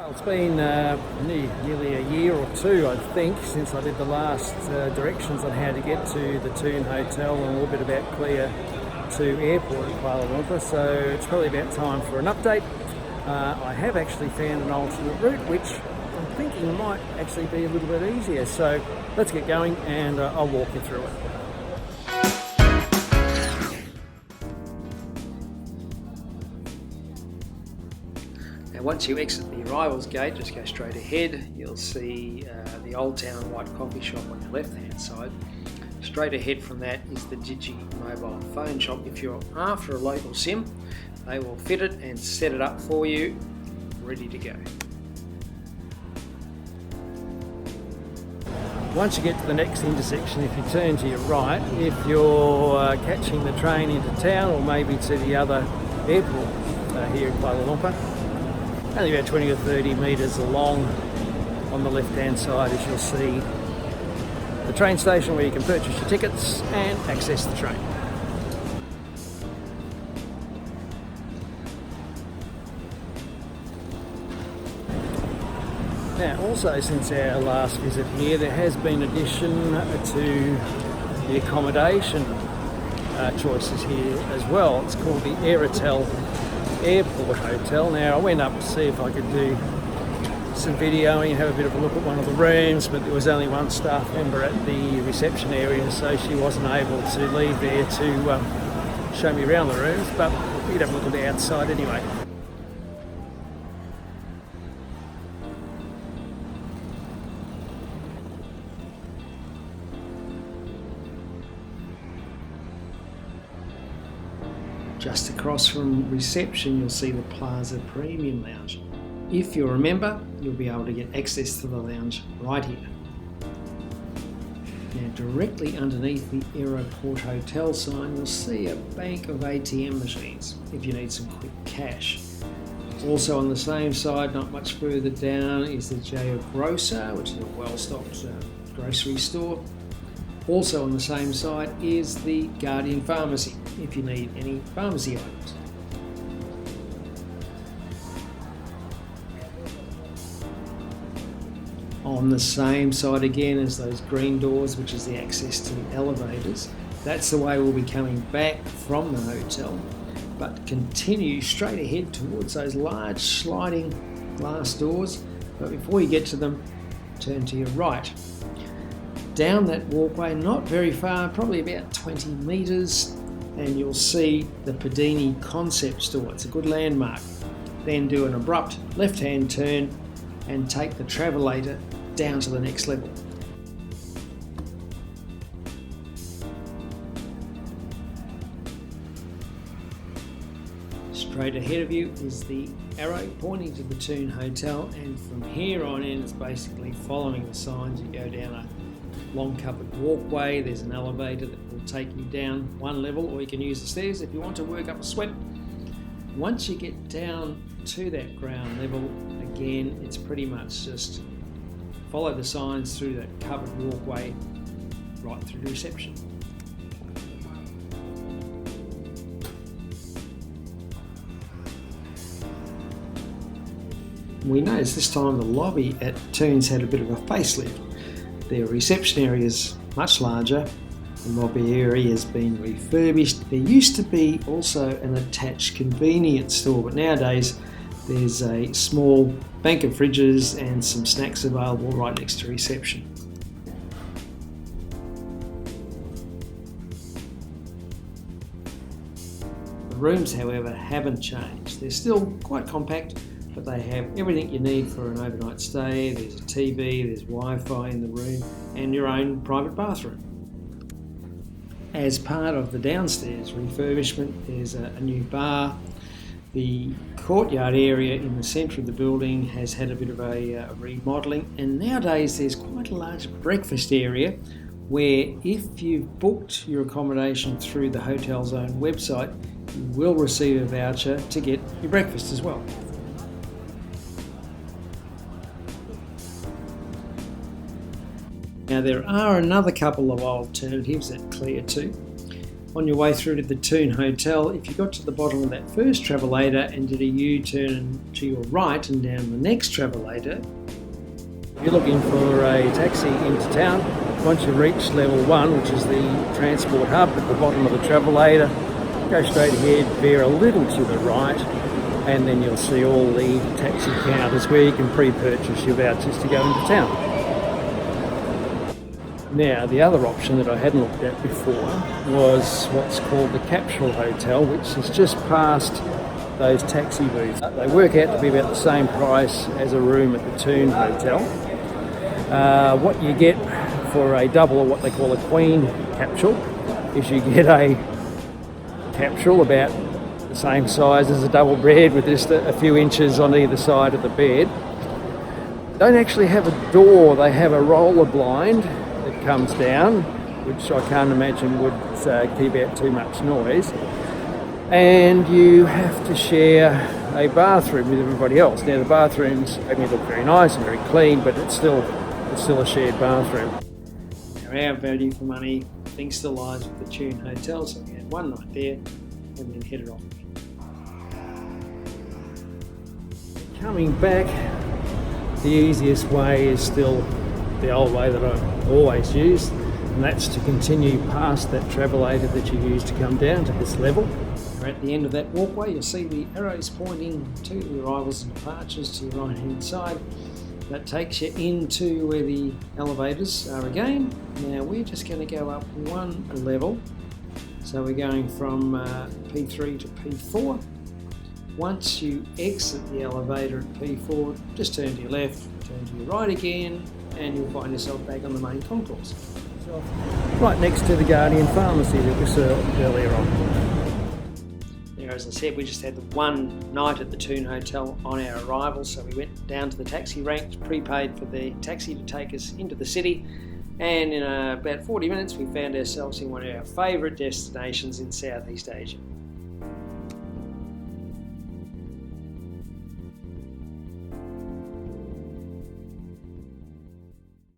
Well, it's been nearly a year or two, I think, since I did the last directions on how to get to the Tune Hotel and a little bit about KLIA2 Airport at Kuala Lumpur, so it's probably about time for an update. I have actually found an alternate route, which I'm thinking might actually be a little bit easier, so let's get going and I'll walk you through it. Once you exit the arrivals gate, just go straight ahead. You'll see the Old Town White Coffee Shop on your left hand side. Straight ahead from that is the Digi mobile phone shop. If you're after a local SIM, they will fit it and set it up for you, ready to go. Once you get to the next intersection, if you turn to your right, if you're catching the train into town or maybe to the other airport here in Kuala Lumpur, only about 20 or 30 metres along on the left hand side, as you'll see the train station where you can purchase your tickets and access the train. Now also, since our last visit here, there has been addition to the accommodation choices here as well. It's called the Airtel Airport Hotel. Now I went up to see if I could do some videoing and have a bit of a look at one of the rooms, but there was only one staff member at the reception area, so she wasn't able to leave there to show me around the rooms, but we'd have a look at the outside anyway. Just across from reception, you'll see the Plaza Premium Lounge. If you're a member, you'll be able to get access to the lounge right here. Now, directly underneath the Airport Hotel sign, you'll see a bank of ATM machines if you need some quick cash. Also on the same side, not much further down, is the J Grocer, which is a well-stocked grocery store. Also on the same side is the Guardian Pharmacy, if you need any pharmacy items. On the same side again as those green doors, which is the access to the elevators, that's the way we'll be coming back from the hotel, but continue straight ahead towards those large sliding glass doors. But before you get to them, turn to your right. Down that walkway, not very far, probably about 20 metres, and you'll see the Padini concept store. It's a good landmark. Then do an abrupt left-hand turn and take the travelator down to the next level. Straight ahead of you is the arrow pointing to the Tune Hotel, and from here on in it's basically following the signs. You go down a long covered walkway, there's an elevator that will take you down one level, or you can use the stairs if you want to work up a sweat. Once you get down to that ground level, again, it's pretty much just follow the signs through that covered walkway right through to reception. We noticed this time the lobby at Tune's had a bit of a facelift. Their reception area is much larger, the lobby area has been refurbished. There used to be also an attached convenience store, but nowadays there's a small bank of fridges and some snacks available right next to reception. The rooms, however, haven't changed. They're still quite compact, but they have everything you need for an overnight stay. There's a TV, there's Wi-Fi in the room, and your own private bathroom. As part of the downstairs refurbishment, there's a new bar. The courtyard area in the centre of the building has had a bit of a remodelling, and nowadays there's quite a large breakfast area where, if you've booked your accommodation through the hotel's own website, you will receive a voucher to get your breakfast as well. Now, there are another couple of alternatives at KLIA2. on your way through to the Tune Hotel, if you got to the bottom of that first travelator and did a U-turn to your right and down the next travelator, if you're looking for a taxi into town, once you reach level 1, which is the transport hub at the bottom of the travelator, go straight ahead, veer a little to the right, and then you'll see all the taxi counters where you can pre-purchase your vouchers to go into town. Now, the other option that I hadn't looked at before was what's called the Capsule Hotel, which is just past those taxi booths. They work out to be about the same price as a room at the Tune Hotel. What you get for a double, or what they call a queen capsule, is you get a capsule about the same size as a double bed with just a few inches on either side of the bed. They don't actually have a door, they have a roller blind that comes down, which I can't imagine would keep out too much noise. And you have to share a bathroom with everybody else. Now the bathrooms only look very nice and very clean, but it's still a shared bathroom. Now our value for money thing still lies with the Tune Hotel, so we had one night there and then headed off. Coming back, the easiest way is still the old way that I've always used, and that's to continue past that travelator that you used to come down to this level. At the end of that walkway, you'll see the arrows pointing to the arrivals and departures to your right hand side. That takes you into where the elevators are again. Now we're just going to go up one level, so we're going from P3 to P4. Once you exit the elevator at P4, just turn to your left, turn to your right again, and you'll find yourself back on the main concourse. So, right next to the Guardian Pharmacy that we saw earlier on. Now, as I said, we just had the one night at the Tune Hotel on our arrival, so we went down to the taxi ranks, prepaid for the taxi to take us into the city, and in about 40 minutes we found ourselves in one of our favourite destinations in Southeast Asia.